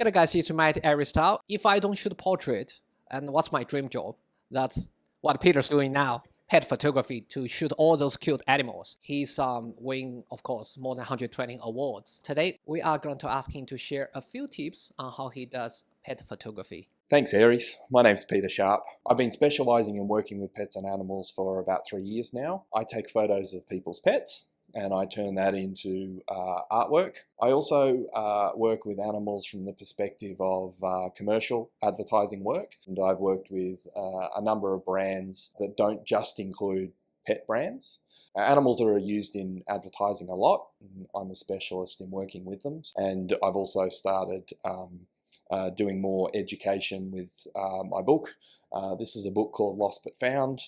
Hello guys, it's Matt Aristyle. If I don't shoot portrait, and what's my dream job? That's what Peter's doing now. Pet photography to shoot all those cute animals. He's win, of course, more than 120 awards. Today, we are going to ask him to share a few tips on how he does pet photography. Thanks, Aries. My name's Peter Sharp. I've been specialising in working with pets and animals for about 3 years now. I take photos of people's pets and I turn that into artwork. I also work with animals from the perspective of commercial advertising work, and I've worked with a number of brands that don't just include pet brands. Animals are used in advertising a lot, and I'm a specialist in working with them, and I've also started doing more education with my book. This is a book called Lost But Found.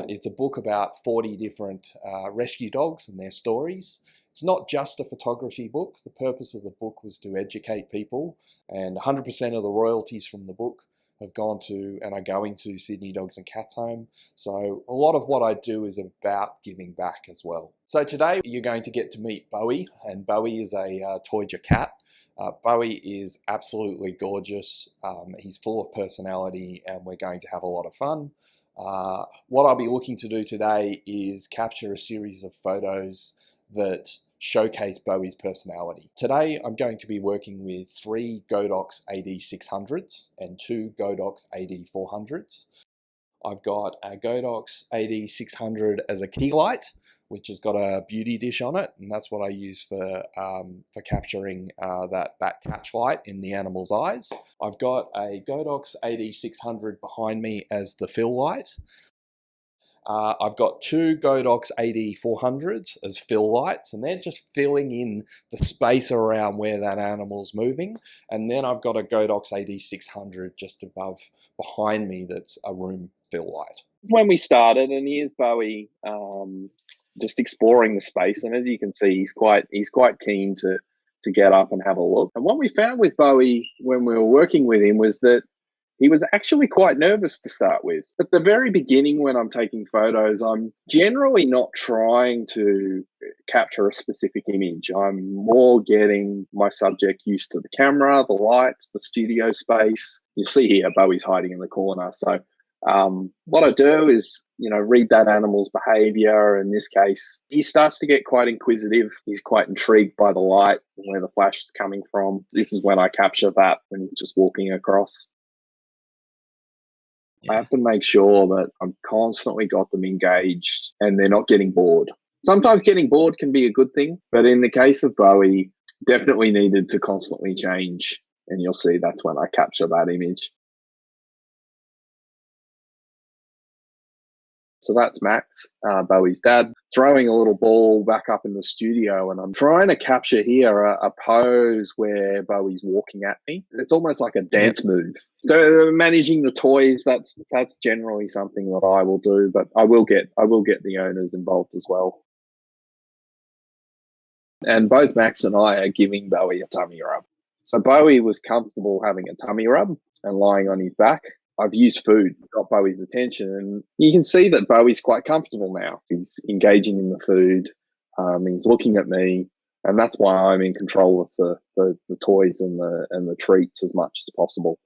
It's a book about 40 different rescue dogs and their stories. It's not just a photography book. The purpose of the book was to educate people, and 100% of the royalties from the book have gone to and are going to Sydney Dogs and Cats Home. So a lot of what I do is about giving back as well. So today you're going to get to meet Bowie, and Bowie is a Toyger cat. Bowie is absolutely gorgeous. He's full of personality, and we're going to have a lot of fun. What I'll be looking to do today is capture a series of photos that showcase Bowie's personality. Today I'm going to be working with 3 Godox AD600s and 2 Godox AD400s. I've got a Godox AD600 as a key light, which has got a beauty dish on it, and that's what I use for capturing that catch light in the animal's eyes. I've got a Godox AD600 behind me as the fill light. I've got 2 Godox AD400s as fill lights, and they're just filling in the space around where that animal's moving. And then I've got a Godox AD600 just behind me that's a room fill light. When we started, and here's Bowie just exploring the space, and as you can see, he's quite keen to get up and have a look. And what we found with Bowie when we were working with him was that he was actually quite nervous to start with. At the very beginning, when I'm taking photos, I'm generally not trying to capture a specific image. I'm more getting my subject used to the camera, the lights, the studio space. You'll see here, Bowie's hiding in the corner. So what I do is, read that animal's behavior. In this case, he starts to get quite inquisitive. He's quite intrigued by the light and where the flash is coming from. This is when I capture that, when he's just walking across. I have to make sure that I'm constantly got them engaged and they're not getting bored. Sometimes getting bored can be a good thing, but in the case of Bowie, definitely needed to constantly change. And you'll see that's when I capture that image. So that's Max, Bowie's dad, throwing a little ball back up in the studio, and I'm trying to capture here a pose where Bowie's walking at me. It's almost like a dance move. So managing the toys, that's generally something that I will do, but I will get the owners involved as well. And both Max and I are giving Bowie a tummy rub. So Bowie was comfortable having a tummy rub and lying on his back. I've used food, got Bowie's attention, and you can see that Bowie's quite comfortable now. He's engaging in the food, he's looking at me, and that's why I'm in control of the toys and the treats as much as possible.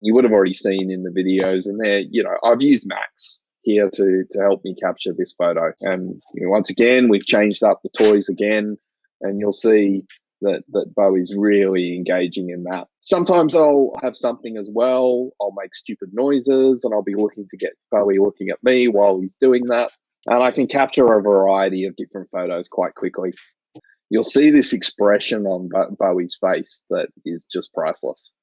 You would have already seen in the videos, and there, I've used Max here to help me capture this photo. And once again, we've changed up the toys again, and you'll see that Bowie's really engaging in that. Sometimes I'll have something as well. I'll make stupid noises, and I'll be looking to get Bowie looking at me while he's doing that. And I can capture a variety of different photos quite quickly. You'll see this expression on Bowie's face that is just priceless.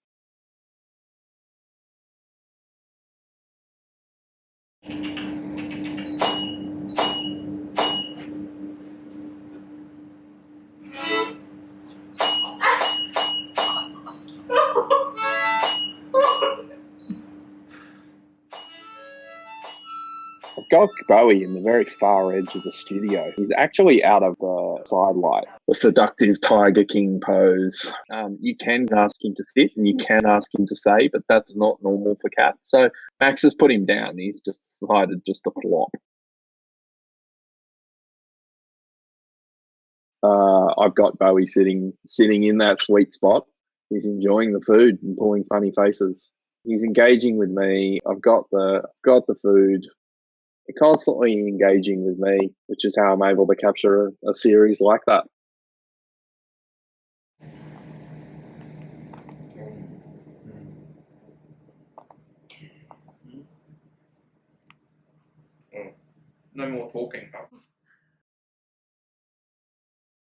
I've got Bowie in the very far edge of the studio. He's actually out of the side light, the seductive Tiger King pose. You can ask him to sit and you can ask him to say, but that's not normal for cats. So Max has put him down. He's just decided just to flop. I've got Bowie sitting in that sweet spot. He's enjoying the food and pulling funny faces. He's engaging with me. I've got the food. They're constantly engaging with me, which is how I'm able to capture a series like that. No more talking, huh?